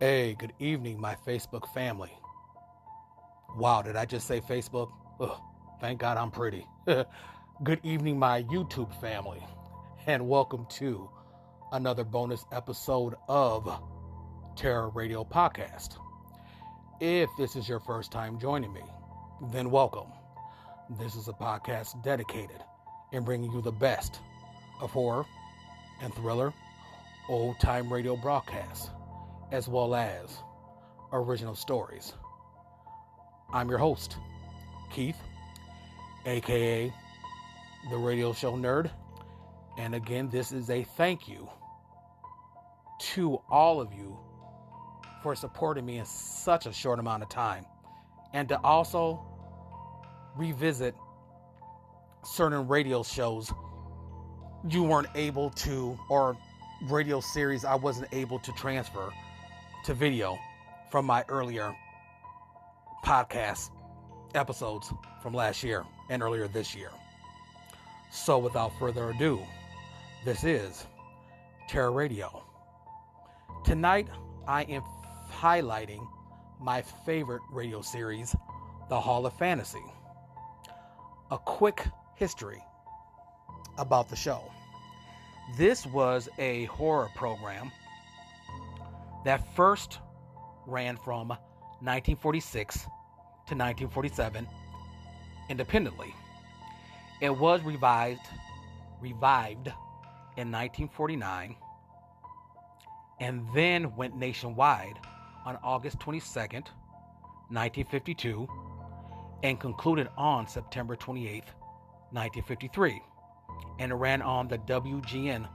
Hey, good evening, my Facebook family. Wow, did I just say Facebook? Ugh, thank God I'm pretty. Good evening, my YouTube family, and welcome to another bonus episode of Terror Radio Podcast. If this is your first time joining me, then welcome. This is a podcast dedicated in bringing you the best of horror and thriller, old-time radio broadcasts, as well as original stories. I'm your host, Keith, aka the Radio Show Nerd. And again, this is a thank you to all of you for supporting me in such a short amount of time, and to also revisit certain radio shows you weren't able to, or radio series I wasn't able to transfer to video from my earlier podcast episodes from last year and earlier this year. So without further ado, this is Terror Radio. Tonight I am highlighting my favorite radio series, The Hall of Fantasy. A quick history about the show. This was a horror program that first ran from 1946 to 1947 independently. It was revived in 1949 and then went nationwide on August 22nd, 1952, and concluded on September 28th, 1953, and ran on the WGN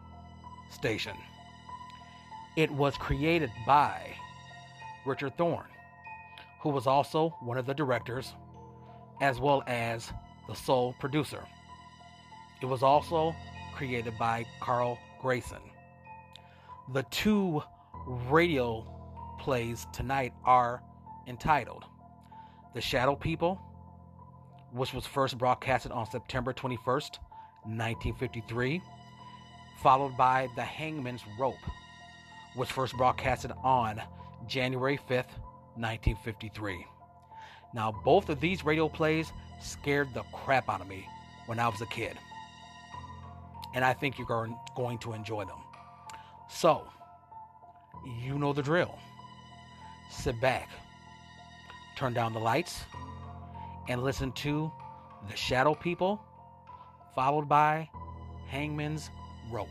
station. It was created by Richard Thorne, who was also one of the directors, as well as the sole producer. It was also created by Carl Grayson. The two radio plays tonight are entitled The Shadow People, which was first broadcasted on September 21st, 1953, followed by The Hangman's Rope, was first broadcasted on January 5th, 1953. Now, both of these radio plays scared the crap out of me when I was a kid, and I think you're going to enjoy them. So, you know the drill. Sit back, turn down the lights, and listen to The Shadow People, followed by Hangman's Rope.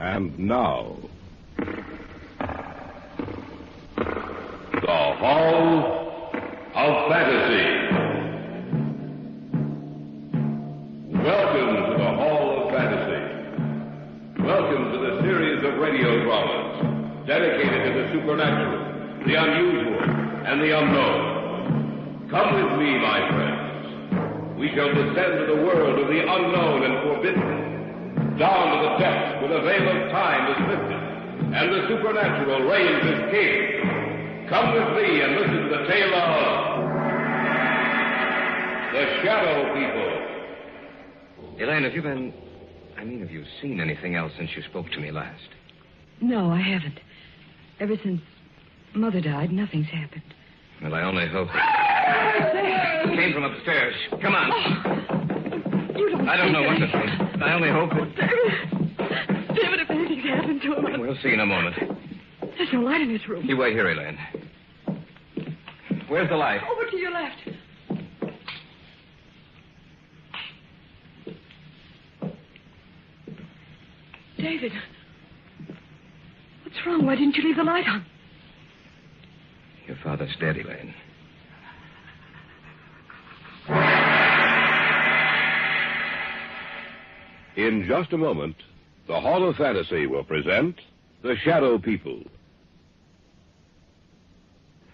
And now, The Hall of Fantasy. Welcome to the Hall of Fantasy. Welcome to the series of radio dramas dedicated to the supernatural, the unusual, and the unknown. Come with me, my friends. We shall descend to the world of the unknown and forbidden, down to the depths where the veil of time is lifted, and the supernatural reigns as king. Come with me and listen to the tale of The Shadow People. Elaine, have you seen anything else since you spoke to me last? No, I haven't. Ever since Mother died, nothing's happened. Well, I only hope that... It came from upstairs. Come on. You don't... I don't know what to think. I only hope that... David, if anything's happened to him... We'll see in a moment. There's no light in this room. You wait here, Elaine. Where's the light? Over to your left. David, what's wrong? Why didn't you leave the light on? Your father's dead, Elaine. In just a moment, the Hall of Fantasy will present The Shadow People.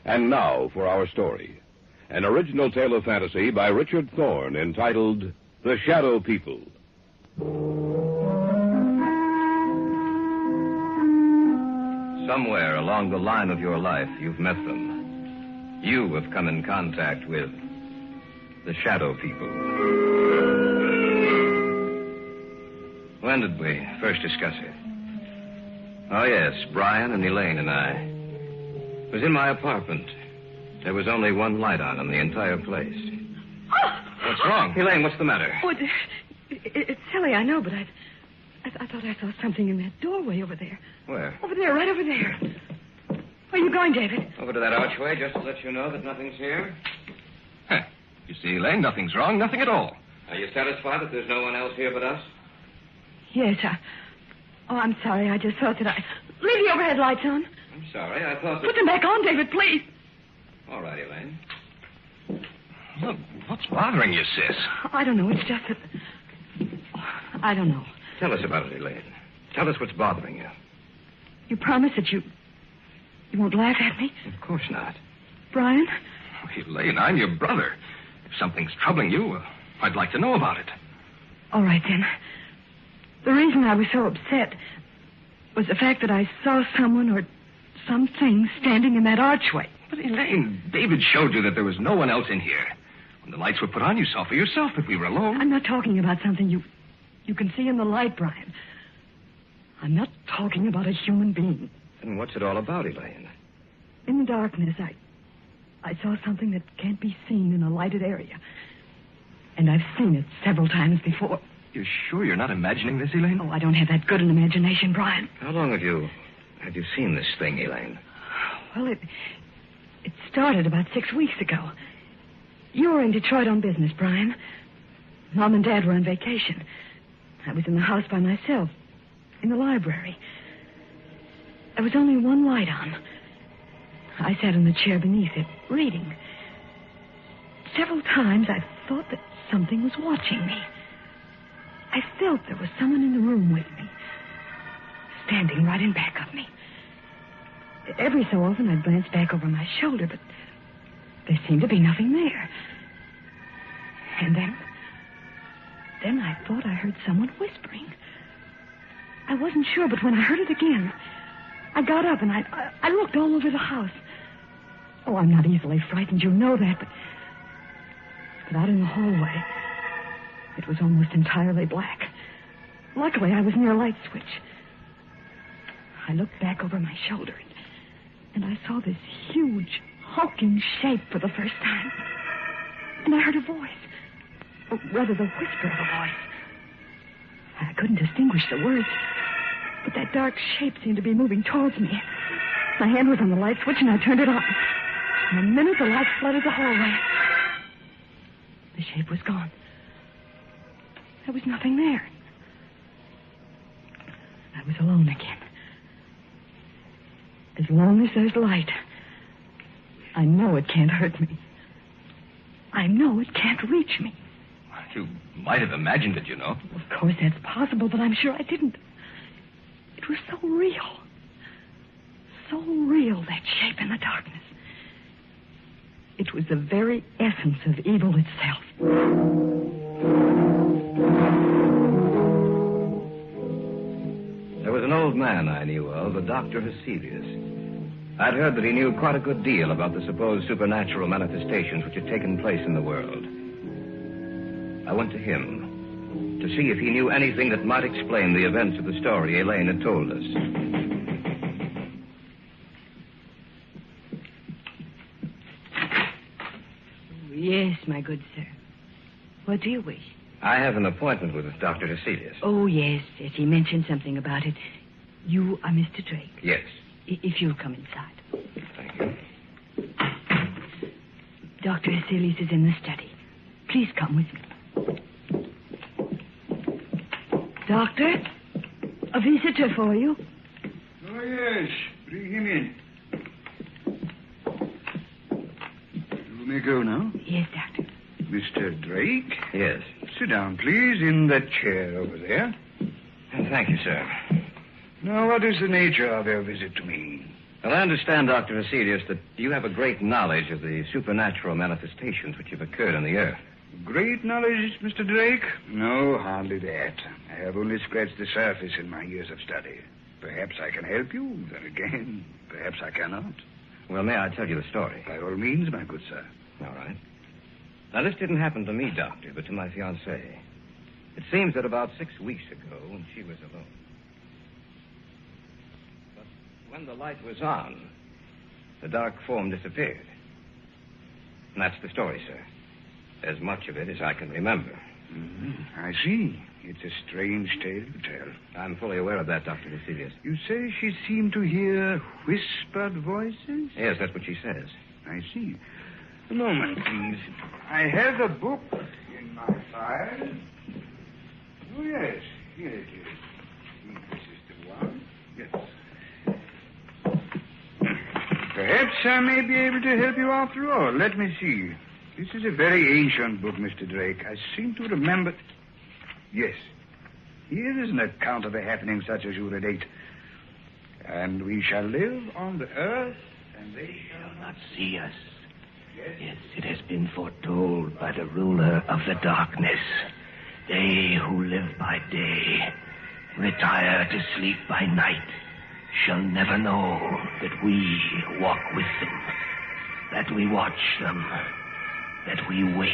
And now for our story. An original tale of fantasy by Richard Thorne entitled The Shadow People. Somewhere along the line of your life, you've met them. You have come in contact with the Shadow People. When did we first discuss it? Oh, yes, Brian and Elaine and I. It was in my apartment. There was only one light on in the entire place. What's wrong? Elaine, what's the matter? Oh, it's silly, I know, but I thought I saw something in that doorway over there. Where? Over there, right over there. Where are you going, David? Over to that archway, just to let you know that nothing's here. Huh. You see, Elaine, nothing's wrong, nothing at all. Are you satisfied that there's no one else here but us? Yes, I'm sorry. I just thought that Leave the overhead lights on. I'm sorry. I thought that... Put them back on, David, please. All right, Elaine. Look, what's bothering you, sis? I don't know. It's just that... I don't know. Tell us about it, Elaine. Tell us what's bothering you. You promise that you won't laugh at me? Of course not. Brian? Oh, Elaine, I'm your brother. If something's troubling you, I'd like to know about it. All right, then. The reason I was so upset was the fact that I saw someone or something standing in that archway. But, Elaine, David showed you that there was no one else in here. When the lights were put on, you saw for yourself that we were alone. I'm not talking about something you can see in the light, Brian. I'm not talking about a human being. Then what's it all about, Elaine? In the darkness, I saw something that can't be seen in a lighted area. And I've seen it several times before. You're sure you're not imagining this, Elaine? Oh, I don't have that good an imagination, Brian. How long have you seen this thing, Elaine? Well, it started about 6 weeks ago. You were in Detroit on business, Brian. Mom and Dad were on vacation. I was in the house by myself, in the library. There was only one light on. I sat in the chair beneath it, reading. Several times I thought that something was watching me. I felt there was someone in the room with me, standing right in back of me. Every so often I'd glance back over my shoulder, but there seemed to be nothing there. And then I thought I heard someone whispering. I wasn't sure, but when I heard it again, I got up and I looked all over the house. Oh, I'm not easily frightened, you know that, but out in the hallway, it was almost entirely black. Luckily, I was near a light switch. I looked back over my shoulder, and I saw this huge, hulking shape for the first time. And I heard a voice. Or rather, the whisper of a voice. I couldn't distinguish the words, but that dark shape seemed to be moving towards me. My hand was on the light switch, and I turned it on. In a minute, the light flooded the hallway. The shape was gone. There was nothing there. I was alone again. As long as there's light, I know it can't hurt me. I know it can't reach me. You might have imagined it, you know. Of course, that's possible, but I'm sure I didn't. It was so real. So real, that shape in the darkness. It was the very essence of evil itself. There was an old man I knew of, a Dr. Heselius. I'd heard that he knew quite a good deal about the supposed supernatural manifestations which had taken place in the world. I went to him to see if he knew anything that might explain the events of the story Elaine had told us. Yes, my good sir. What do you wish? I have an appointment with Dr. Heselius. Oh, yes. He mentioned something about it. You are Mr. Drake. Yes. If you'll come inside. Thank you. Dr. Heselius is in the study. Please come with me. Doctor, a visitor for you. Oh, yes. Bring him in. You may go now. Yes, Doctor. Mr. Drake? Yes. Sit down, please, in that chair over there. Thank you, sir. Now, what is the nature of your visit to me? Well, I understand, Dr. Heselius, that you have a great knowledge of the supernatural manifestations which have occurred on the earth. Great knowledge, Mr. Drake? No, hardly that. I have only scratched the surface in my years of study. Perhaps I can help you. Then again, perhaps I cannot. Well, may I tell you the story? By all means, my good sir. All right. Now, this didn't happen to me, Doctor, but to my fiancée. It seems that about 6 weeks ago, when she was alone. But when the light was on, the dark form disappeared. And that's the story, sir. As much of it as I can remember. I see. It's a strange tale you tell. I'm fully aware of that, Dr. Vasilius. You say she seemed to hear whispered voices? Yes, that's what she says. I see. A moment, please. I have a book in my file. Oh, yes. Here it is. This is the one. Yes. Perhaps I may be able to help you after all. Let me see. This is a very ancient book, Mr. Drake. I seem to remember... Yes. Here is an account of a happening such as you relate. And we shall live on the earth, and they shall not see us. Yes, it has been foretold by the ruler of the darkness. They who live by day, retire to sleep by night, shall never know that we walk with them, that we watch them, that we wait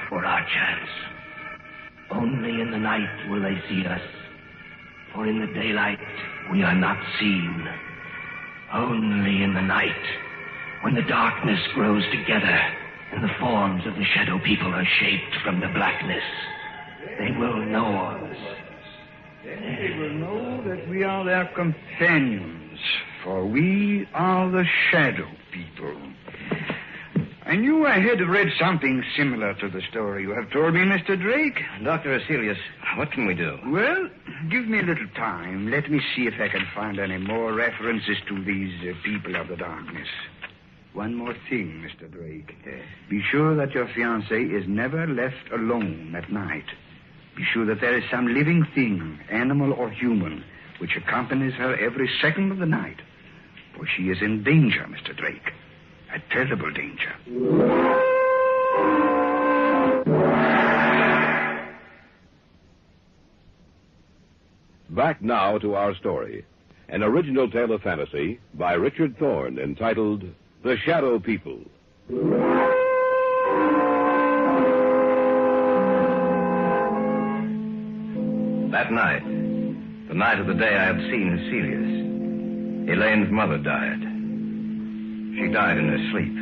for our chance. Only in the night will they see us, for in the daylight we are not seen. Only in the night, when the darkness grows together and the forms of the shadow people are shaped from the blackness, they will know us. Then they will know that we are their companions, for we are the shadow people. I knew I had read something similar to the story you have told me, Mr. Drake. Dr. Vasilius, what can we do? Well, give me a little time. Let me see if I can find any more references to these people of the darkness. One more thing, Mr. Drake. Be sure that your fiancée is never left alone at night. Be sure that there is some living thing, animal or human, which accompanies her every second of the night. For she is in danger, Mr. Drake. A terrible danger. Back now to our story. An original tale of fantasy by Richard Thorne entitled The Shadow People. That night, the night of the day I had seen Celius, Elaine's mother died. She died in her sleep.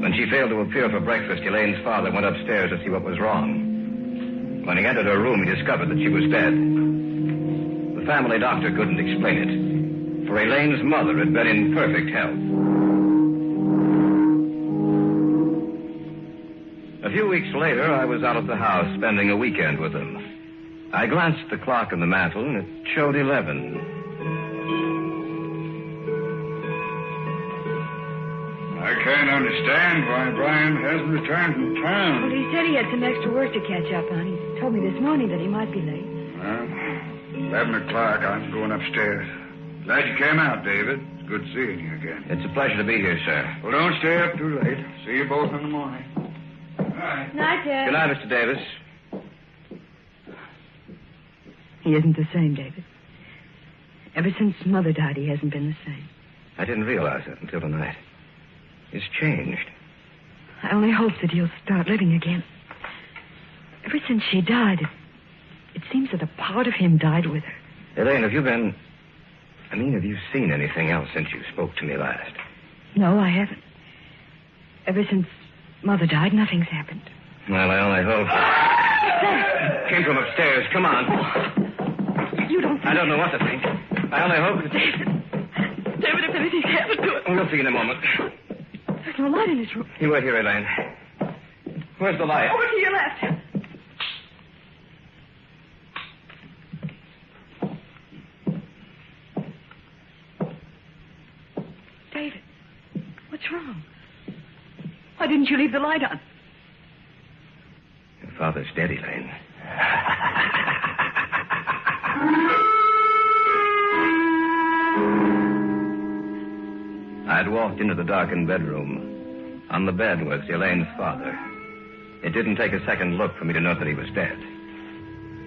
When she failed to appear for breakfast, Elaine's father went upstairs to see what was wrong. When he entered her room, he discovered that she was dead. The family doctor couldn't explain it, for Elaine's mother had been in perfect health. A few weeks later, I was out of the house spending a weekend with them. I glanced at the clock on the mantel, and it showed 11. I can't understand why Brian hasn't returned from town. Well, he said he had some extra work to catch up on. He told me this morning that he might be late. Well, 11 o'clock. I'm going upstairs. Glad you came out, David. It's good seeing you again. It's a pleasure to be here, sir. Well, don't stay up too late. See you both in the morning. Good night. Night, Dad. Good night, Mr. Davis. He isn't the same, David. Ever since Mother died, he hasn't been the same. I didn't realize it until tonight. He's changed. I only hope that he'll start living again. Ever since she died, it seems that a part of him died with her. Elaine, have you seen anything else since you spoke to me last? No, I haven't. Ever since Mother died, nothing's happened. Well, I only hope... Came from upstairs. Come on. You don't think... I don't know what to think. I only hope... David, if anything's happened to it... We'll see in a moment. There's no light in this room. You wait here, Elaine. Where's the light? Over to your left. David, what's wrong? Why didn't you leave the light on? Your father's dead, Elaine. I'd walked into the darkened bedroom. On the bed was Elaine's father. It didn't take a second look for me to know that he was dead.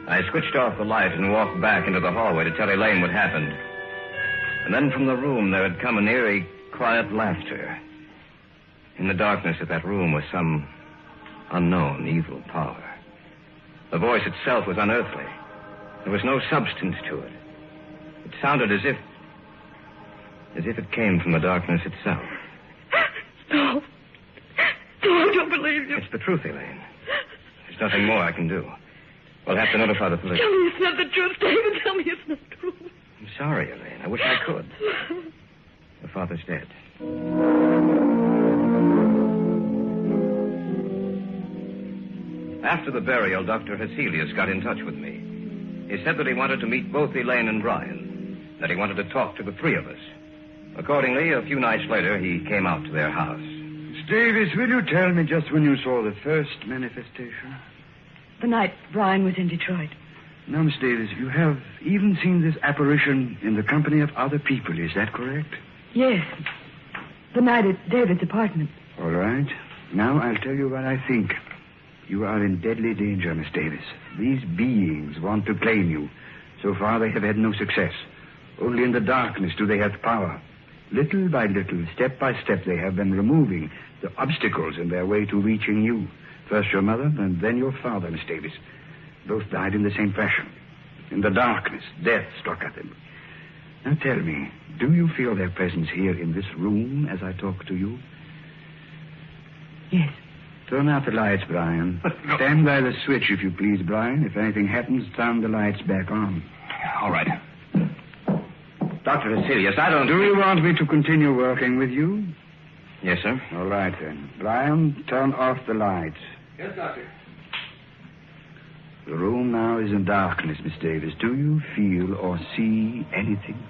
I switched off the light and walked back into the hallway to tell Elaine what happened. And then from the room there had come an eerie, quiet laughter. In the darkness of that room was some unknown evil power. The voice itself was unearthly. There was no substance to it. It sounded as if it came from the darkness itself. No. No, I don't believe you. It's the truth, Elaine. There's nothing more I can do. We'll have to notify the police. Tell me it's not the truth, David. Tell me it's not true. I'm sorry, Elaine. I wish I could. Your father's dead. After the burial, Dr. Heselius got in touch with me. He said that he wanted to meet both Elaine and Brian, that he wanted to talk to the three of us. Accordingly, a few nights later, he came out to their house. Miss Davis, will you tell me just when you saw the first manifestation? The night Brian was in Detroit. Now, Miss Davis, you have even seen this apparition in the company of other people, is that correct? Yes. The night at David's apartment. All right. Now I'll tell you what I think. You are in deadly danger, Miss Davis. These beings want to claim you. So far, they have had no success. Only in the darkness do they have power. Little by little, step by step, they have been removing the obstacles in their way to reaching you. First your mother, and then your father, Miss Davis. Both died in the same fashion. In the darkness, death struck at them. Now tell me, do you feel their presence here in this room as I talk to you? Yes. Turn out the lights, Brian. No. Stand by the switch, if you please, Brian. If anything happens, turn the lights back on. All right. Dr. Heselius, I don't... Do you want me to continue working with you? Yes, sir. All right, then. Brian, turn off the lights. Yes, Doctor. The room now is in darkness, Miss Davis. Do you feel or see anything?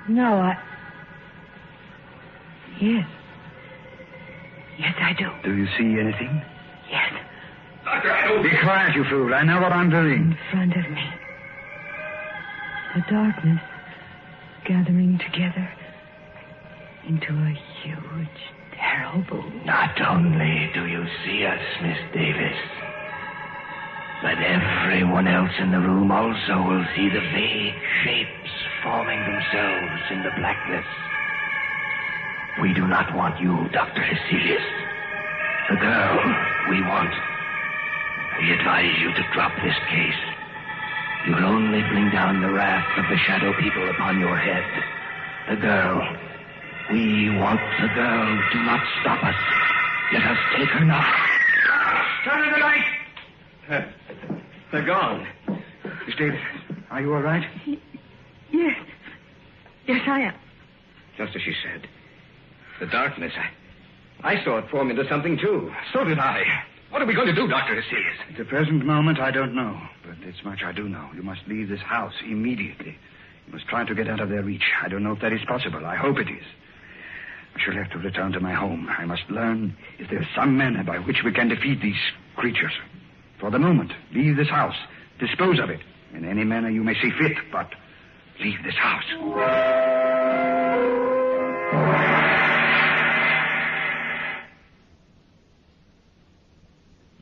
No, Yes. Yes, I do. Do you see anything? Yes. Doctor, I don't... Be quiet, you fool. I know what I'm doing. In front of me. The darkness gathering together into a huge, terrible... Not only do you see us, Miss Davis, but everyone else in the room also will see the vague shapes forming themselves in the blackness. We do not want you, Dr. Heselius. The girl we want. We advise you to drop this case. You'll only bring down the wrath of the shadow people upon your head. The girl. We want the girl. Do not stop us. Let us take her now. Turn on the light. They're gone. Miss Davis, are you all right? Yes. Yes, I am. Just as she said. The darkness. I saw it form into something, too. So did I. What are we going to do, Dr. Heselius? At the present moment, I don't know. But this much I do know. You must leave this house immediately. You must try to get out of their reach. I don't know if that is possible. I hope it is. I shall have to return to my home. I must learn if there is some manner by which we can defeat these creatures. For the moment, leave this house. Dispose of it in any manner you may see fit, but leave this house.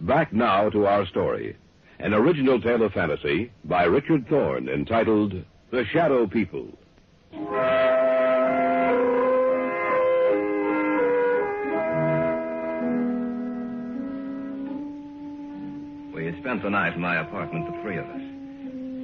Back now to our story. An original tale of fantasy by Richard Thorne entitled The Shadow People. We had spent the night in my apartment, the three of us.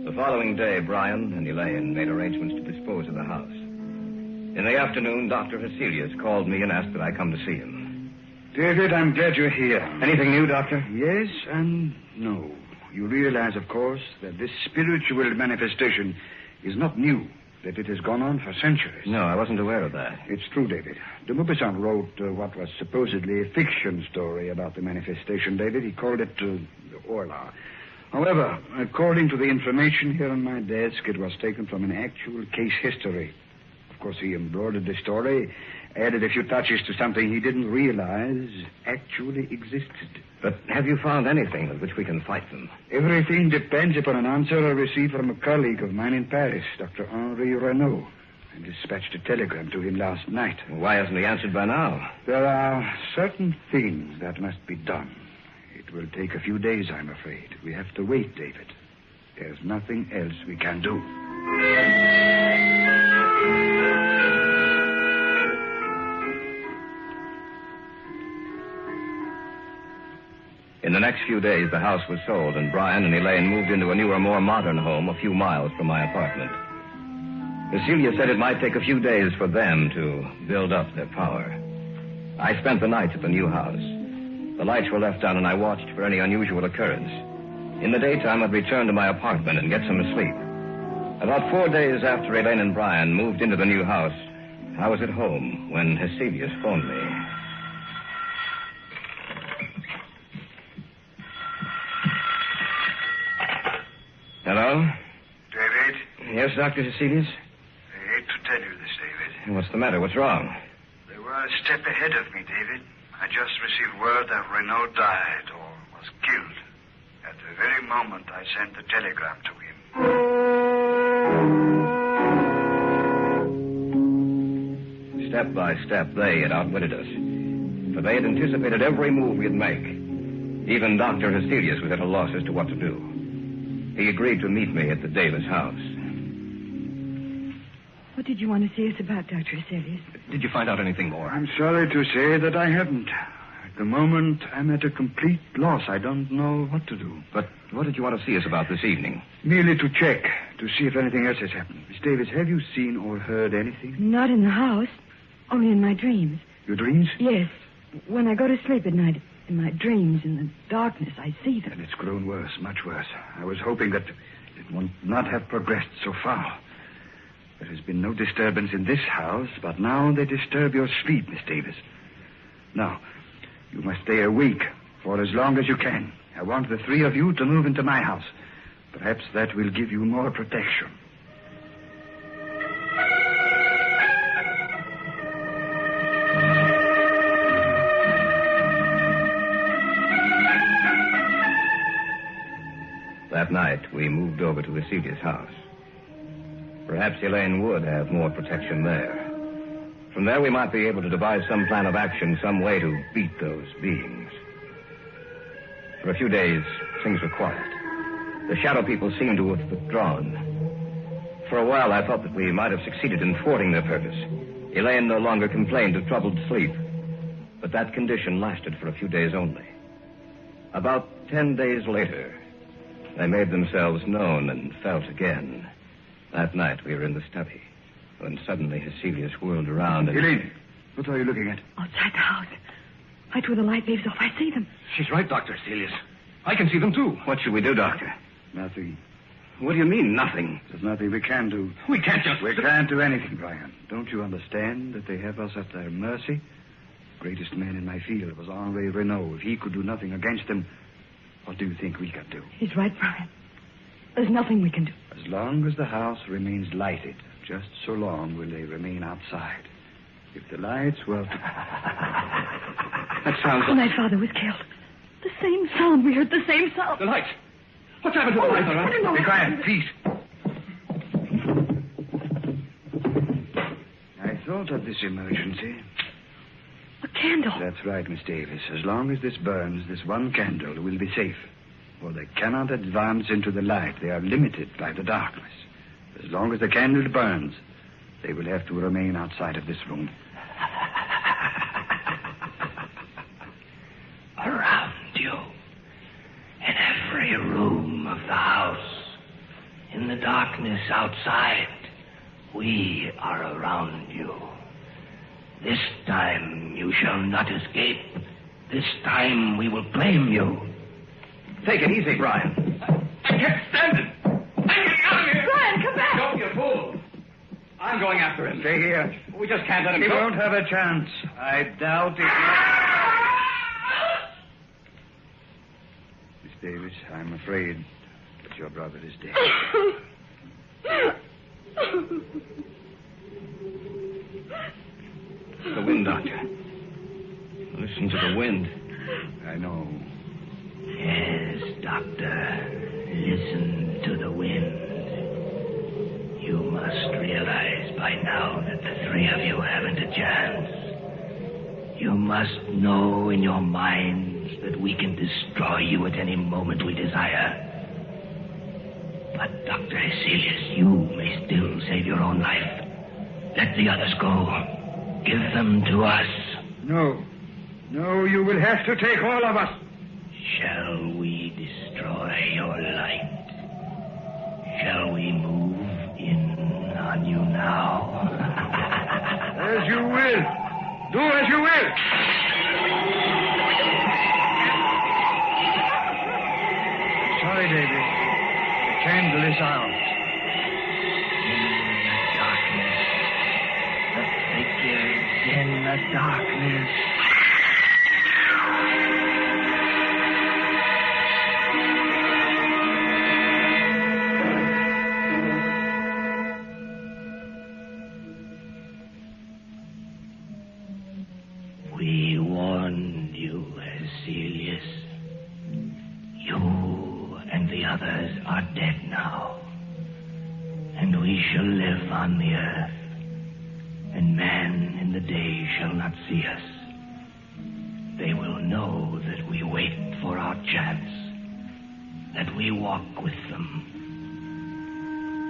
The following day, Brian and Elaine made arrangements to dispose of the house. In the afternoon, Dr. Heselius called me and asked that I come to see him. David, I'm glad you're here. Anything new, Doctor? Yes and no. You realize, of course, that this spiritual manifestation is not new, that it has gone on for centuries. No, I wasn't aware of that. It's true, David. De Maupassant wrote what was supposedly a fiction story about the manifestation, David. He called it the Orla. However, according to the information here on my desk, it was taken from an actual case history. Of course, he embroidered the story, added a few touches to something he didn't realize actually existed. But have you found anything with which we can fight them? Everything depends upon an answer I received from a colleague of mine in Paris, Dr. Henri Renaud. I dispatched a telegram to him last night. Why hasn't he answered by now? There are certain things that must be done. It will take a few days, I'm afraid. We have to wait, David. There's nothing else we can do. In the next few days, the house was sold, and Brian and Elaine moved into a newer, more modern home a few miles from my apartment. Cecilia said it might take a few days for them to build up their power. I spent the nights at the new house. The lights were left on, and I watched for any unusual occurrence. In the daytime, I'd return to my apartment and get some sleep. About 4 days after Elaine and Brian moved into the new house, I was at home when Heselius phoned me. Hello? David? Yes, Dr. Heselius? I hate to tell you this, David. What's the matter? What's wrong? They were a step ahead of me, David. I just received word that Renault died or was killed. At the very moment I sent the telegram to him. Step by step, they had outwitted us. For they had anticipated every move we'd make. Even Dr. Heselius was at a loss as to what to do. He agreed to meet me at the Davis house. What did you want to see us about, Dr. Heselius? Did you find out anything more? I'm sorry to say that I haven't. At the moment, I'm at a complete loss. I don't know what to do. But what did you want to see us about this evening? Merely to check, to see if anything else has happened. Miss Davis, have you seen or heard anything? Not in the house, only in my dreams. Your dreams? Yes. When I go to sleep at night, in my dreams, in the darkness, I see them. And it's grown worse, much worse. I was hoping that it would not have progressed so far. There has been no disturbance in this house, but now they disturb your sleep, Miss Davis. Now, you must stay awake for as long as you can. I want the three of you to move into my house. Perhaps that will give you more protection. That night, we moved over to Heselius' house. Perhaps Elaine would have more protection there. From there, we might be able to devise some plan of action, some way to beat those beings. For a few days, things were quiet. The shadow people seemed to have withdrawn. For a while, I thought that we might have succeeded in thwarting their purpose. Elaine no longer complained of troubled sleep. But that condition lasted for a few days only. About 10 days later, they made themselves known and felt again. That night, we were in the study, when suddenly Heselius whirled around and... Elaine, what are you looking at? Outside the house. Right where the light leaves off, I see them. She's right, Dr. Heselius. I can see them, too. What should we do, Doctor? Nothing. What do you mean, nothing? There's nothing we can do. We can't just... We can't do anything, Brian. Don't you understand that they have us at their mercy? The greatest man in my field was Henri Renault. If he could do nothing against them, what do you think we can do? He's right, Brian. There's nothing we can do. As long as the house remains lighted, just so long will they remain outside. If the lights were to... That sounds... When my father was killed. The same sound. We heard the same sound. The lights. What's happened to the lights, all right? I don't know. Be quiet, please. I thought of this emergency. A candle. That's right, Miss Davis. As long as this burns, this one candle will be safe. For they cannot advance into the light. They are limited by the darkness. As long as the candle burns, they will have to remain outside of this room. Around you, in every room of the house, in the darkness outside, we are around you. This time you shall not escape. This time we will claim you. Take it easy, Brian. I can't stand it. I'm getting out of here. Brian, come back. Don't be a fool. I'm going after him. Stay here. We just can't let him He go. won't have a chance. I doubt it. Miss Davis, I'm afraid that your brother is dead. The wind, Doctor. Listen to the wind. I know. Yes, Doctor. Listen to the wind. You must realize by now that the three of you haven't a chance. You must know in your minds that we can destroy you at any moment we desire. But, Dr. Heselius, you may still save your own life. Let the others go. Give them to us. No. No, you will have to take all of us. shall we destroy your light? Shall we move in on you now? As you will. Do as you will. Sorry, David. The candle is out. In the darkness. The figures in the darkness. We warned you, Heselius. You and the others are dead now. And we shall live on the earth. And man in the day shall not see us. They will know that we wait for our chance. That we walk with them.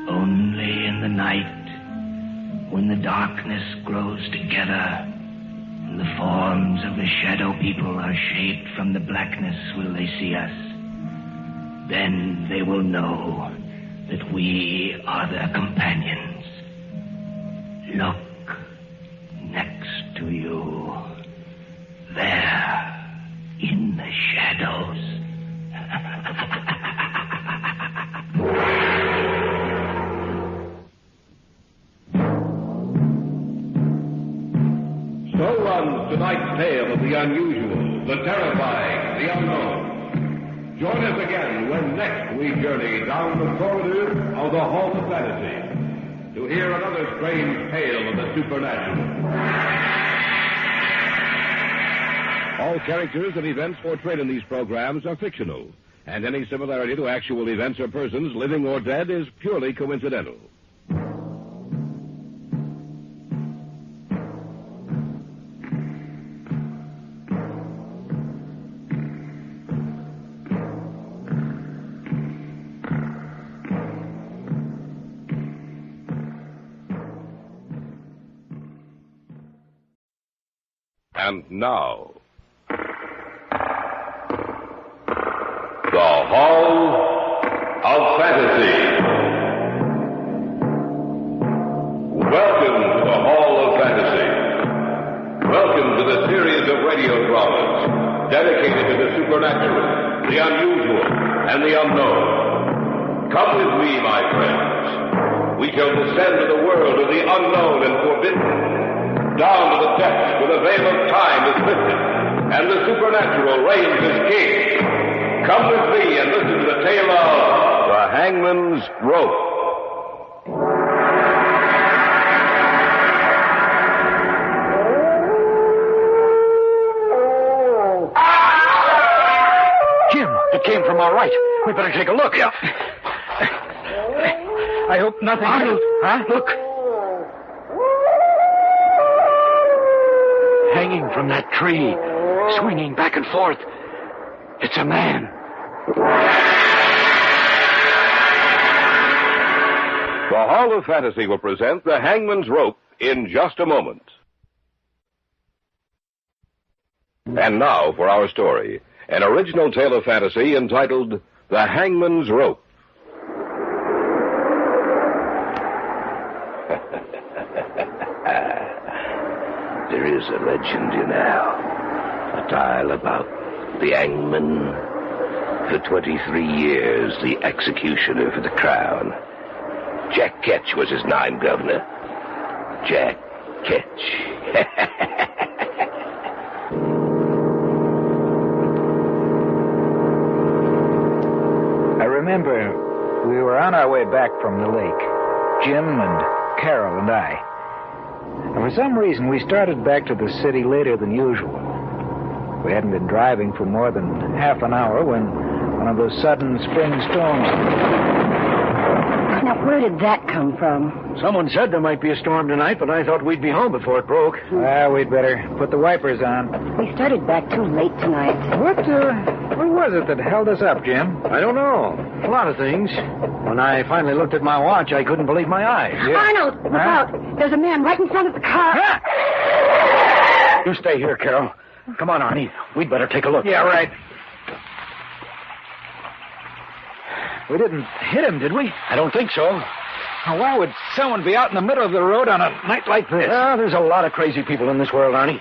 Only in the night, when the darkness grows together, and the forms of the shadow people are shaped from the blackness, will they see us. Then they will know that we are their companions. Look next to you, there in the shadows. So runs tonight's tale of the unusual, the terrifying, the unknown. Join us again when next we journey down the corridors of the Hall of Fantasy to hear another strange tale of the supernatural. All characters and events portrayed in these programs are fictional, and any similarity to actual events or persons, living or dead, is purely coincidental. And now, the Hall of Fantasy. Welcome to the Hall of Fantasy. Welcome to the series of radio dramas dedicated to the supernatural, the unusual, and the unknown. Come with me, my friends. We shall descend to the world of the unknown and forbidden. Down to the depths where the veil of time is lifted, and the supernatural reigns as king. Come with me and listen to the tale of The Hangman's Rope. Jim, it came from our right. We better take a look. Yeah. I hope nothing... Arnold! Huh? Look. Hanging from that tree, swinging back and forth. It's a man. The Hall of Fantasy will present The Hangman's Rope in just a moment. And now for our story, an original tale of fantasy entitled The Hangman's Rope. There is a legend, you know, a tale about the hangman. For 23 years, the executioner for the crown. Jack Ketch was his name, Governor. Jack Ketch. I remember we were on our way back from the lake, Jim and Carol and I. And for some reason, we started back to the city later than usual. We hadn't been driving for more than half an hour when one of those sudden spring storms... Now, where did that come from? Someone said there might be a storm tonight, but I thought we'd be home before it broke. Well, we'd better put the wipers on. We started back too late tonight. What was it that held us up, Jim? I don't know. A lot of things. When I finally looked at my watch, I couldn't believe my eyes. Yeah. Arnold, look out. There's a man right in front of the car. You stay here, Carol. Come on, Arnie. We'd better take a look. Yeah, right. We didn't hit him, did we? I don't think so. Now, why would someone be out in the middle of the road on a night like this? There's a lot of crazy people in this world, Arnie.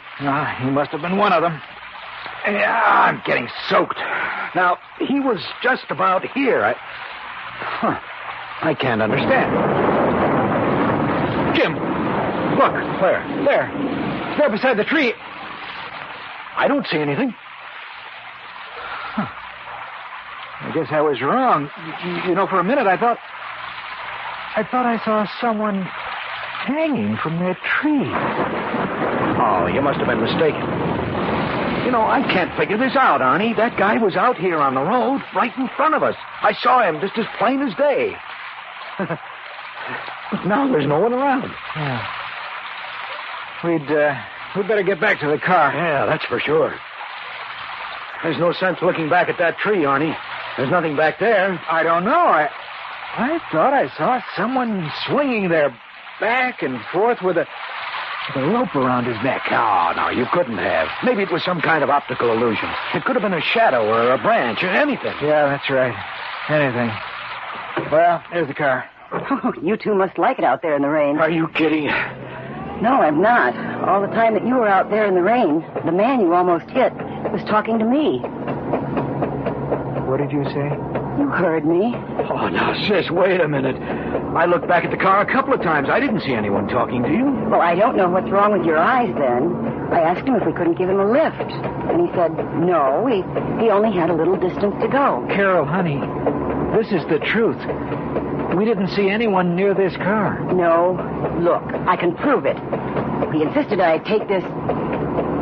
He must have been one of them. Yeah, I'm getting soaked. Now, he was just about here. I can't understand. Jim, look. Where? There beside the tree. I don't see anything. I guess I was wrong. You know, for a minute I thought I saw someone hanging from that tree. Oh, you must have been mistaken. You know, I can't figure this out, Arnie. That guy was out here on the road, right in front of us. I saw him just as plain as day. But now there's no one around. Yeah. We'd better get back to the car. Yeah, that's for sure. There's no sense looking back at that tree, Arnie. There's nothing back there. I don't know. I thought I saw someone swinging there back and forth with a rope around his neck. Oh, no, you couldn't have. Maybe it was some kind of optical illusion. It could have been a shadow or a branch or anything. Yeah, that's right. Anything. Well, there's the car. Oh, you two must like it out there in the rain. Are you kidding? No, I'm not. All the time that you were out there in the rain, the man you almost hit was talking to me. What did you say? You heard me. Oh, now, sis, wait a minute. I looked back at the car a couple of times. I didn't see anyone talking to you. Well, I don't know what's wrong with your eyes then. I asked him if we couldn't give him a lift. And he said, no, he only had a little distance to go. Carol, honey, this is the truth. We didn't see anyone near this car. No. Look, I can prove it. He insisted I take this...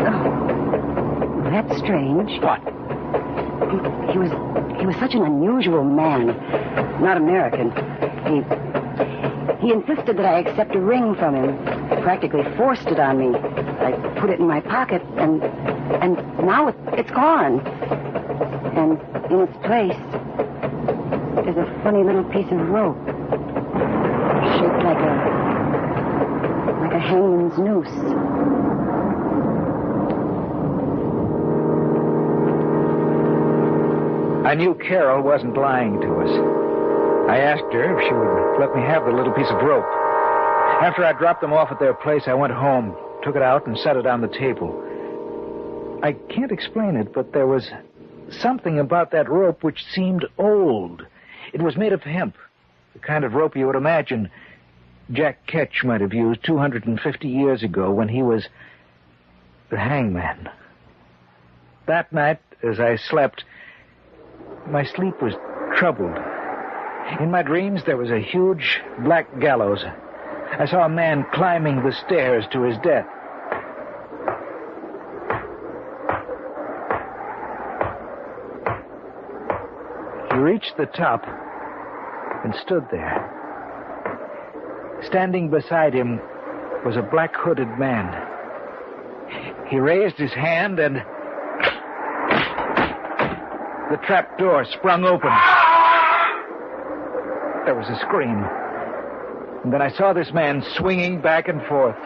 Oh, that's strange. What? He was such an unusual man. Not American. He insisted that I accept a ring from him. Practically forced it on me. I put it in my pocket, and now it's gone. And in its place, there's a funny little piece of rope. Shaped like a hangman's noose. I knew Carol wasn't lying to us. I asked her if she would let me have the little piece of rope. After I dropped them off at their place, I went home, took it out, and set it on the table. I can't explain it, but there was something about that rope which seemed old. It was made of hemp, the kind of rope you would imagine Jack Ketch might have used 250 years ago when he was the hangman. That night, as I slept, my sleep was troubled. In my dreams, there was a huge black gallows. I saw a man climbing the stairs to his death. He reached the top and stood there. Standing beside him was a black-hooded man. He raised his hand and the trap door sprung open. There was a scream. And then I saw this man swinging back and forth.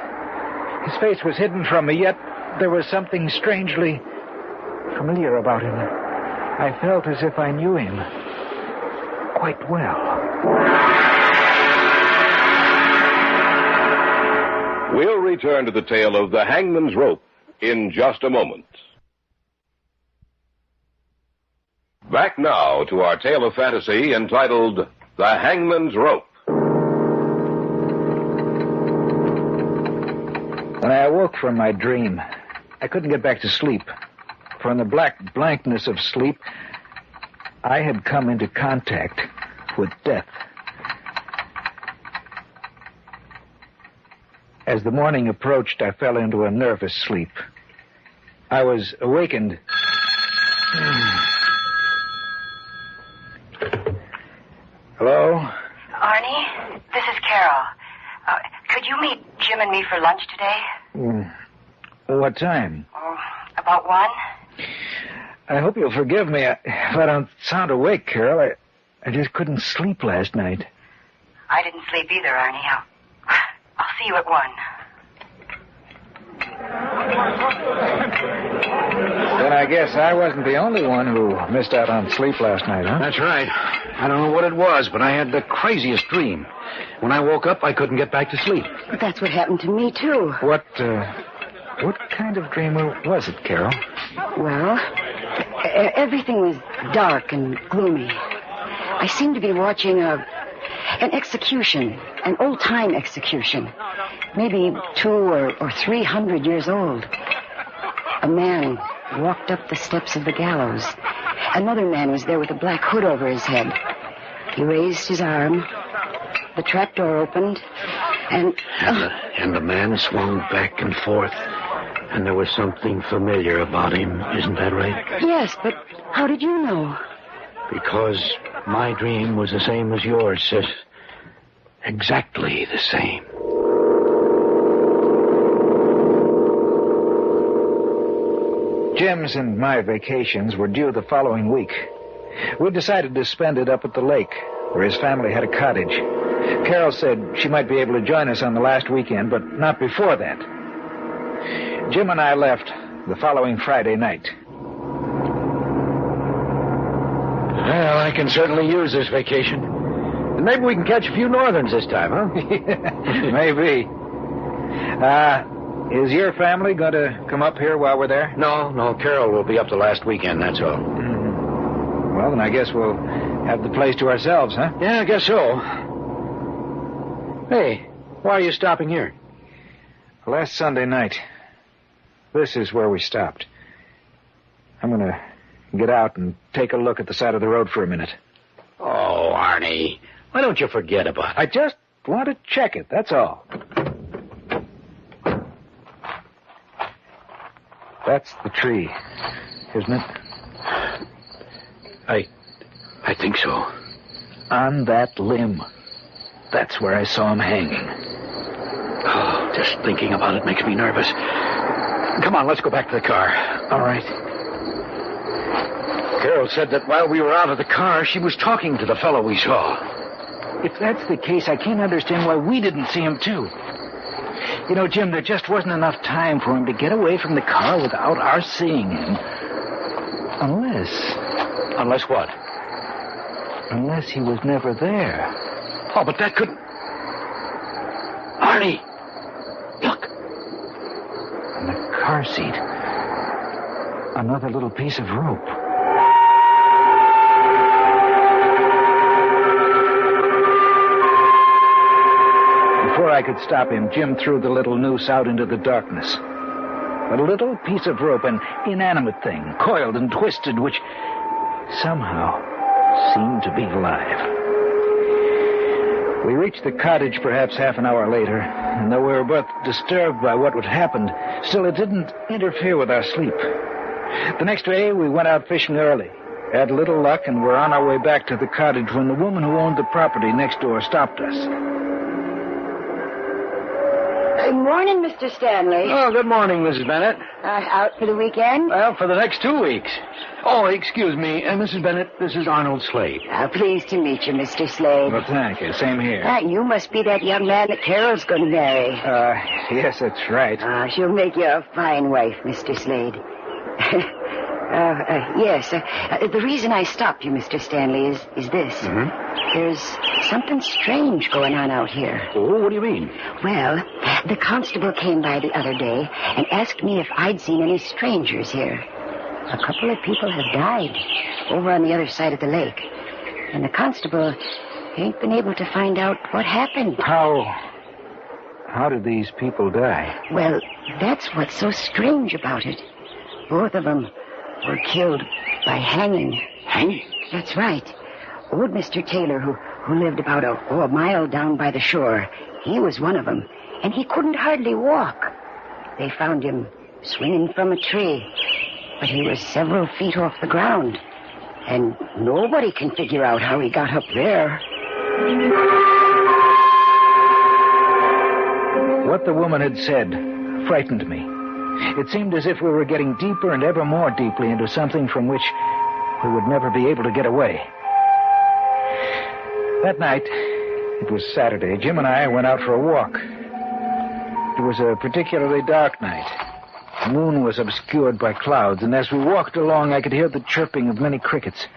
His face was hidden from me, yet there was something strangely familiar about him. I felt as if I knew him quite well. We'll return to the tale of the Hangman's Rope in just a moment. Back now to our tale of fantasy entitled The Hangman's Rope. When I awoke from my dream, I couldn't get back to sleep. For in the black blankness of sleep, I had come into contact with death. As the morning approached, I fell into a nervous sleep. I was awakened. Hello? Arnie, this is Carol. Could you meet Jim and me for lunch today? What time? About 1. I hope you'll forgive me if I don't sound awake, Carol. I just couldn't sleep last night. I didn't sleep either, Arnie. I'll see you at 1. Then I guess I wasn't the only one who missed out on sleep last night, huh? That's right. I don't know what it was, but I had the craziest dream. When I woke up, I couldn't get back to sleep. But that's what happened to me, too. What kind of dream was it, Carol? Well, everything was dark and gloomy. I seemed to be watching an execution, an old-time execution, maybe 200 or 300 years old. A man walked up the steps of the gallows. Another man was there with a black hood over his head. He raised his arm. The trapdoor opened, and the man swung back and forth, and there was something familiar about him. Isn't that right? Yes, but how did you know? Because my dream was the same as yours, sis. Exactly the same. Jim's and my vacations were due the following week. We decided to spend it up at the lake, where his family had a cottage. Carol said she might be able to join us on the last weekend, but not before that. Jim and I left the following Friday night. Well, I can certainly use this vacation. And maybe we can catch a few northerns this time, huh? Maybe. Is your family going to come up here while we're there? No, Carol will be up the last weekend, that's all. Mm-hmm. Well, then I guess we'll have the place to ourselves, huh? Yeah, I guess so. Hey, why are you stopping here? Last Sunday night. This is where we stopped. I'm going to get out and take a look at the side of the road for a minute. Oh, Arnie, why don't you forget about it? I just want to check it, that's all. That's the tree, isn't it? I think so. On that limb. That's where I saw him hanging. Oh, just thinking about it makes me nervous. Come on, let's go back to the car. All right. Carol said that while we were out of the car, she was talking to the fellow we saw. If that's the case, I can't understand why we didn't see him, too. You know, Jim, there just wasn't enough time for him to get away from the car without our seeing him. Unless what? Unless he was never there. Oh, but that couldn't... Arnie! Look! On the car seat. Another little piece of rope. Before I could stop him, Jim threw the little noose out into the darkness. A little piece of rope, an inanimate thing, coiled and twisted, which somehow seemed to be alive. We reached the cottage perhaps half an hour later, and though we were both disturbed by what had happened, still it didn't interfere with our sleep. The next day, we went out fishing early, had little luck, and were on our way back to the cottage when the woman who owned the property next door stopped us. Good morning, Mr. Stanley. Oh, good morning, Mrs. Bennett. Out for the weekend? Well, for the next 2 weeks. Oh, excuse me, Mrs. Bennett, this is Arnold Slade. Pleased to meet you, Mr. Slade. Well, thank you. Same here. You must be that young man that Carol's going to marry. Yes, that's right. She'll make you a fine wife, Mr. Slade. Yes. The reason I stopped you, Mr. Stanley, is this. Mm-hmm. There's something strange going on out here. Oh, what do you mean? Well, the constable came by the other day and asked me if I'd seen any strangers here. A couple of people have died over on the other side of the lake. And the constable ain't been able to find out what happened. How did these people die? Well, that's what's so strange about it. Both of them were killed by hanging. Hanging? That's right. Old Mr. Taylor, who lived about a mile down by the shore, he was one of them, and he couldn't hardly walk. They found him swinging from a tree, but he was several feet off the ground, and nobody can figure out how he got up there. What the woman had said frightened me. It seemed as if we were getting deeper and ever more deeply into something from which we would never be able to get away. That night, it was Saturday, Jim and I went out for a walk. It was a particularly dark night. The moon was obscured by clouds, and as we walked along, I could hear the chirping of many crickets,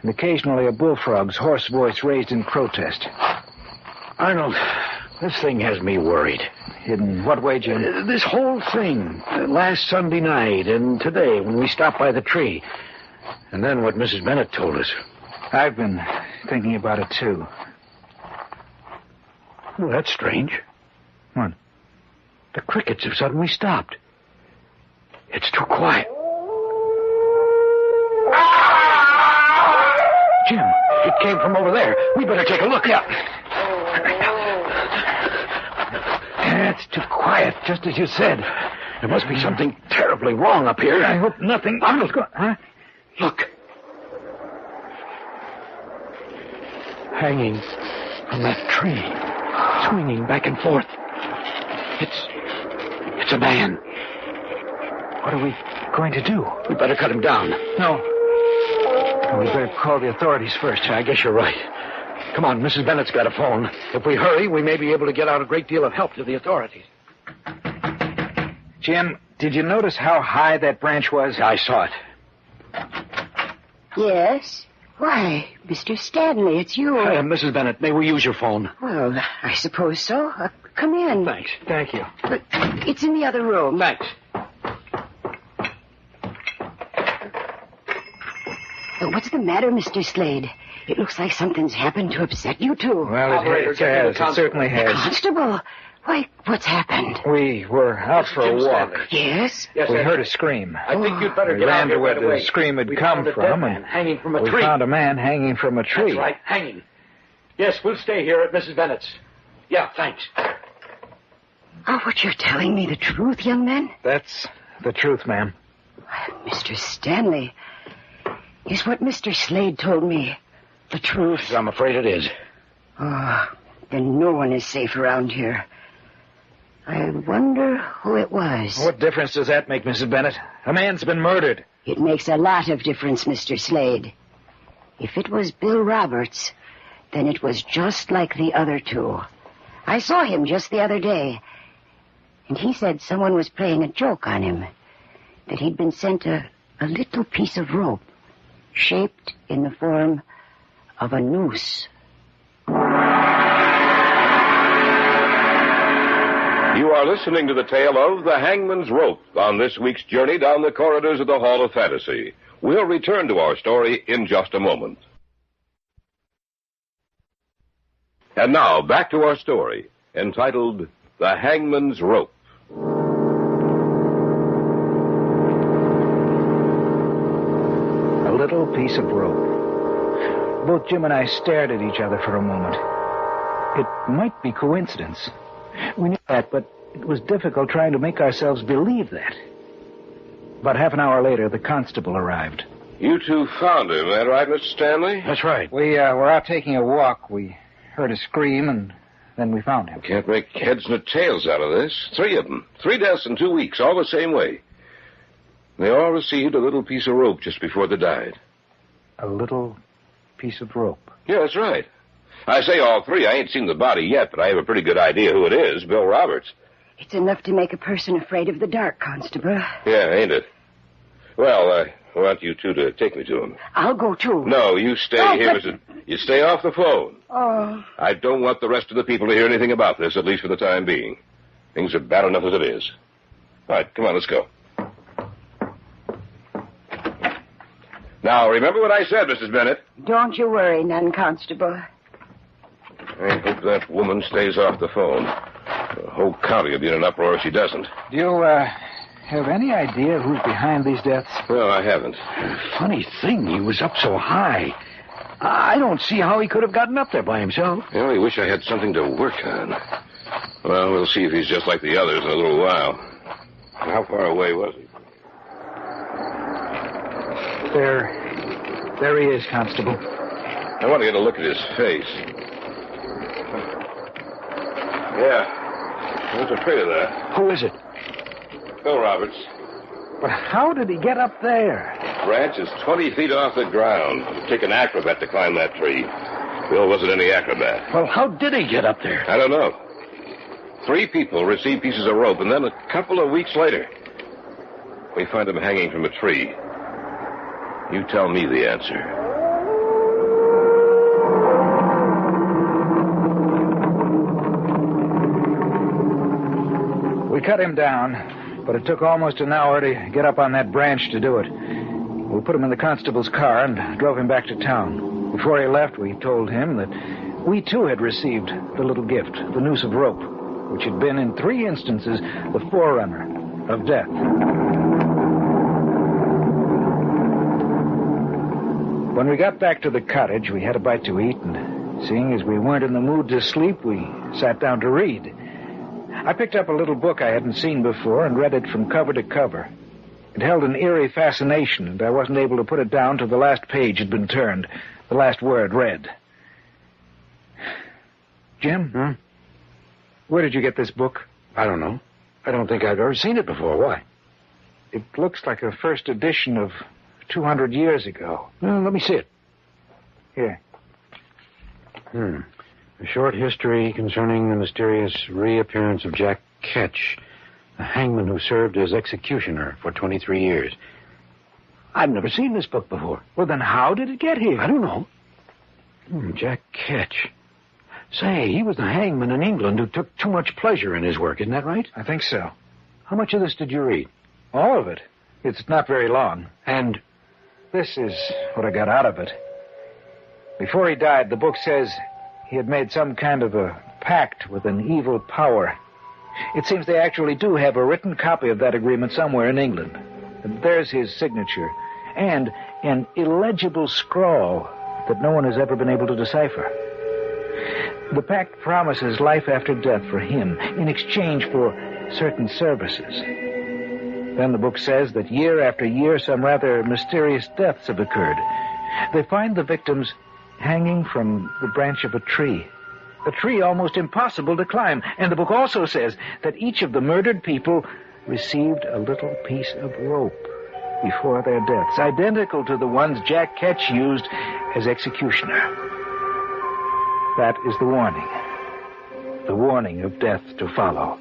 and occasionally a bullfrog's hoarse voice raised in protest. Arnold, this thing has me worried. In what way, Jim? This whole thing. Last Sunday night and today when we stopped by the tree. And then what Mrs. Bennett told us. I've been thinking about it, too. Well, that's strange. What? The crickets have suddenly stopped. It's too quiet. Jim, it came from over there. We better take a look. Yeah. It's too quiet, just as you said. There must be something terribly wrong up here. I hope nothing... Arnold, huh? Look. Hanging from that tree, swinging back and forth. It's a man. What are we going to do? We better cut him down. No. We better call the authorities first. I guess you're right. Come on, Mrs. Bennett's got a phone. If we hurry, we may be able to get out a great deal of help to the authorities. Jim, did you notice how high that branch was? I saw it. Yes? Why, Mr. Stanley, it's you. Mrs. Bennett, may we use your phone? Well, I suppose so. Come in. Thanks. Thank you. But it's in the other room. Thanks. What's the matter, Mr. Slade? It looks like something's happened to upset you two. Well, it has. It certainly has. Constable? Why, what's happened? We were out for a walk. Yes? We heard a scream. I think you'd better We get ran out to here where right away. the scream had We come found a from, dead and man hanging from a we tree. found a man hanging from a tree. That's right, hanging. Yes, we'll stay here at Mrs. Bennett's. Yeah, thanks. Oh, what you're telling me the truth, young man? That's the truth, ma'am. Mr. Stanley, is what Mr. Slade told me the truth? I'm afraid it is. Oh, then no one is safe around here. I wonder who it was. What difference does that make, Mrs. Bennett? A man's been murdered. It makes a lot of difference, Mr. Slade. If it was Bill Roberts, then it was just like the other two. I saw him just the other day, and he said someone was playing a joke on him, that he'd been sent a little piece of rope shaped in the form of a noose. You are listening to the tale of The Hangman's Rope on this week's journey down the corridors of the Hall of Fantasy. We'll return to our story in just a moment. And now, back to our story, entitled The Hangman's Rope. A little piece of rope. Both Jim and I stared at each other for a moment. It might be coincidence. We knew that, but it was difficult trying to make ourselves believe that. About half an hour later, the constable arrived. You two found him, that right, Mr. Stanley? That's right. We were out taking a walk. We heard a scream, and then we found him. Can't make heads nor tails out of this. 3 of them. 3 deaths in 2 weeks, all the same way. They all received a little piece of rope just before they died. A little piece of rope. Yeah, that's right. I say all 3. I ain't seen the body yet, but I have a pretty good idea who it is, Bill Roberts. It's enough to make a person afraid of the dark, Constable. Yeah, ain't it? Well, I want you two to take me to him. I'll go, too. No, you stay here. You stay off the phone. Oh. I don't want the rest of the people to hear anything about this, at least for the time being. Things are bad enough as it is. All right, come on, let's go. Now, remember what I said, Mrs. Bennett. Don't you worry none, Constable. I hope that woman stays off the phone. The whole county will be in an uproar if she doesn't. Do you, have any idea who's behind these deaths? No, I haven't. Funny thing, he was up so high. I don't see how he could have gotten up there by himself. I only wish I had something to work on. Well, we'll see if he's just like the others in a little while. How far away was he? There he is, Constable. I want to get a look at his face. Yeah, I was afraid of that. Who is it? Bill Roberts. But how did he get up there? Branch is 20 feet off the ground. It'd take an acrobat to climb that tree. Bill wasn't any acrobat. Well, how did he get up there? I don't know. 3 people received pieces of rope, and then a couple of weeks later, We find him hanging from a tree. You tell me the answer. We cut him down, but it took almost an hour to get up on that branch to do it. We put him in the constable's car and drove him back to town. Before he left, we told him that we too had received the little gift, the noose of rope, which had been in 3 instances the forerunner of death. When we got back to the cottage, we had a bite to eat, and seeing as we weren't in the mood to sleep, we sat down to read. I picked up a little book I hadn't seen before and read it from cover to cover. It held an eerie fascination, and I wasn't able to put it down till the last page had been turned, the last word read. Jim? Where did you get this book? I don't know. I don't think I've ever seen it before. Why? It looks like a first edition of 200 years ago. Well, let me see it. Here. A short history concerning the mysterious reappearance of Jack Ketch, the hangman who served as executioner for 23 years. I've never seen this book before. Well, then how did it get here? I don't know. Jack Ketch. Say, he was the hangman in England who took too much pleasure in his work, isn't that right? I think so. How much of this did you read? All of it. It's not very long. And this is what I got out of it. Before he died, the book says he had made some kind of a pact with an evil power. It seems they actually do have a written copy of that agreement somewhere in England. And there's his signature, and an illegible scrawl that no one has ever been able to decipher. The pact promises life after death for him in exchange for certain services. Then the book says that year after year some rather mysterious deaths have occurred. They find the victims hanging from the branch of a tree almost impossible to climb. And the book also says that each of the murdered people received a little piece of rope before their deaths, identical to the ones Jack Ketch used as executioner. That is the warning of death to follow.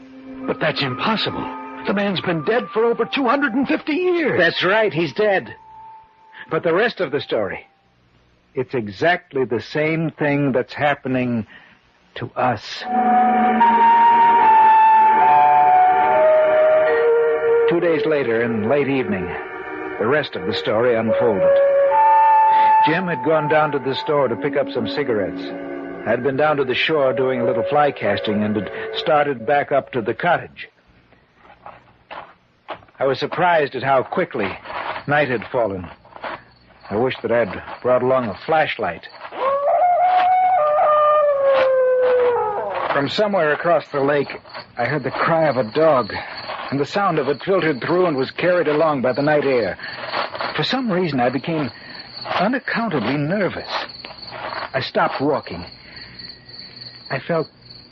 But that's impossible. The man's been dead for over 250 years. That's right, he's dead. But the rest of the story, it's exactly the same thing that's happening to us. 2 days later, in late evening, the rest of the story unfolded. Jim had gone down to the store to pick up some cigarettes. I'd been down to the shore doing a little fly casting and had started back up to the cottage. I was surprised at how quickly night had fallen. I wished that I'd brought along a flashlight. From somewhere across the lake, I heard the cry of a dog, and the sound of it filtered through and was carried along by the night air. For some reason, I became unaccountably nervous. I stopped walking. I felt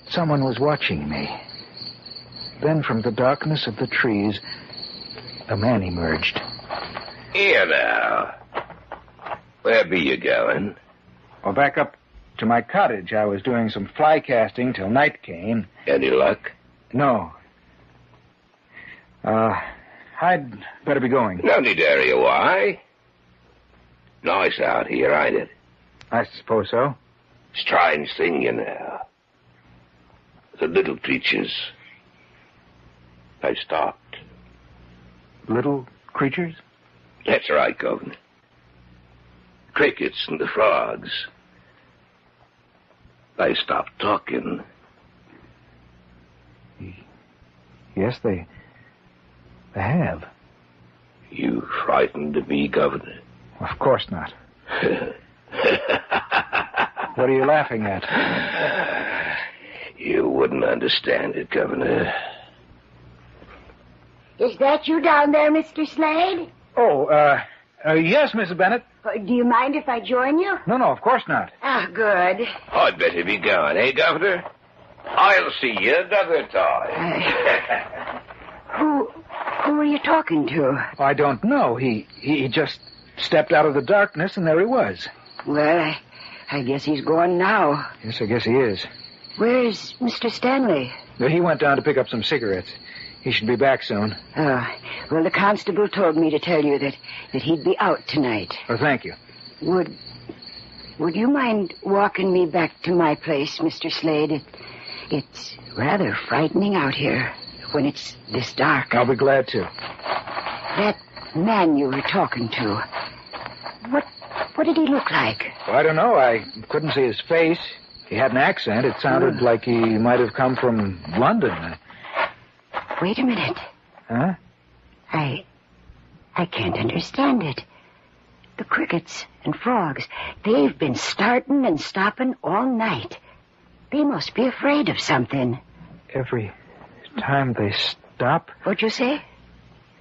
someone was watching me. Then from the darkness of the trees, a man emerged. Here now. Where be you going? Well, back up to my cottage. I was doing some fly casting till night came. Any luck? No. I'd better be going. No need to hurry. Why? Nice out here, ain't it? I suppose so. Strange thing, you know. The little creatures. They stopped. Little creatures? That's right, Governor. Crickets and the frogs. They stopped talking. Yes, they have. You frightened me, Governor? Of course not. What are you laughing at? You wouldn't understand it, Governor. Is that you down there, Mr. Slade? Oh, yes, Mrs. Bennett. Do you mind if I join you? No, of course not. Ah, good. I'd better be gone, eh, Governor? I'll see you another time. Who are you talking to? I don't know. He just stepped out of the darkness, and there he was. Well, I guess he's gone now. Yes, I guess he is. Where's Mr. Stanley? He went down to pick up some cigarettes. He should be back soon. Oh, well, the constable told me to tell you that he'd be out tonight. Oh, thank you. Would you mind walking me back to my place, Mr. Slade? It's rather frightening out here when it's this dark. I'll be glad to. That man you were talking to, what did he look like? Well, I don't know. I couldn't see his face. He had an accent. It sounded like he might have come from London. Wait a minute. Huh? I can't understand it. The crickets and frogs, they've been starting and stopping all night. They must be afraid of something. Every time they stop... What'd you say?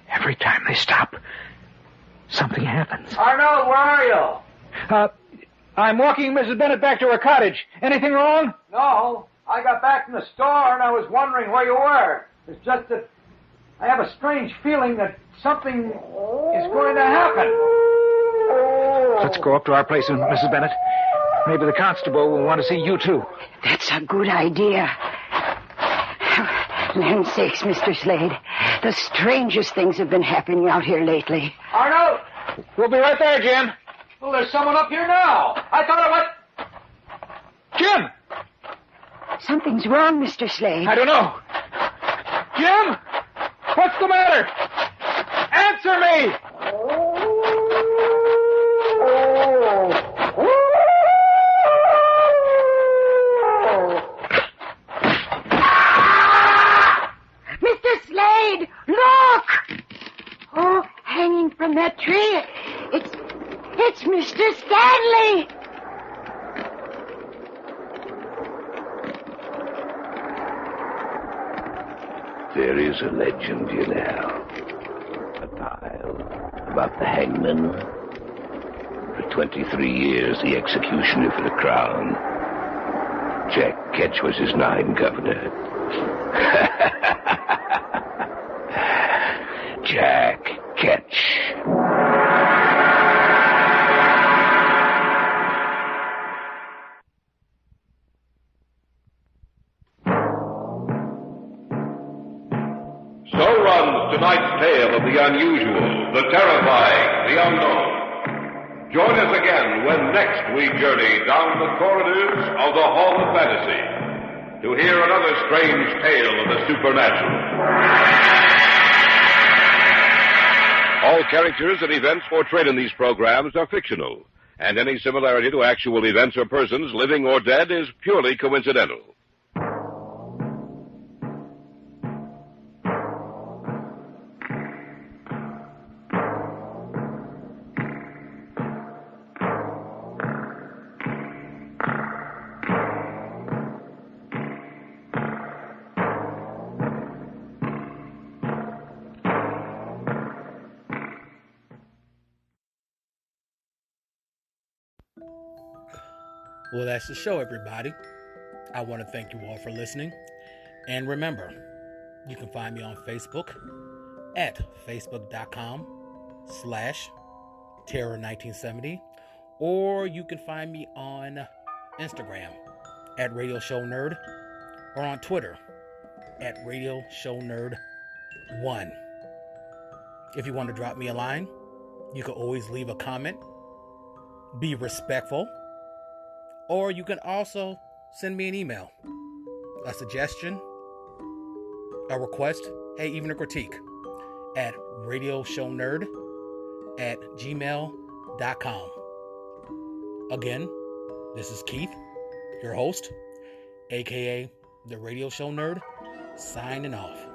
Every time they stop, something happens. Arnold, where are you? I'm walking Mrs. Bennett back to her cottage. Anything wrong? No. I got back from the store and I was wondering where you were. It's just that I have a strange feeling that something is going to happen. Let's go up to our place, Mrs. Bennett. Maybe the constable will want to see you, too. That's a good idea. Land sakes, Mr. Slade. The strangest things have been happening out here lately. Arnold! We'll be right there, Jim. Well, there's someone up here now. I thought I was... Jim! Something's wrong, Mr. Slade. I don't know. Jim! What's the matter? Answer me! Mr. Slade, look! Oh, hanging from that tree. It's Mr. Stanley. There is a legend, you know. A tale about the hangman. For 23 years, the executioner for the crown. Jack Ketch was his name, Governor. Jack Ketch. So runs tonight's tale of the unusual, the terrifying, the unknown. Join us again when next we journey down the corridors of the Hall of Fantasy to hear another strange tale of the supernatural. All characters and events portrayed in these programs are fictional, and any similarity to actual events or persons, living or dead, is purely coincidental. Well, that's the show, everybody. I want to thank you all for listening. And remember, you can find me on Facebook at facebook.com/terror1970, or you can find me on Instagram at Radio Show Nerd, or on Twitter at Radio Show Nerd 1. If you want to drop me a line, you can always leave a comment. Be respectful. Or you can also send me an email, a suggestion, a request, hey, even a critique at radioshownerd@gmail.com. Again, this is Keith, your host, aka the Radio Show Nerd, signing off.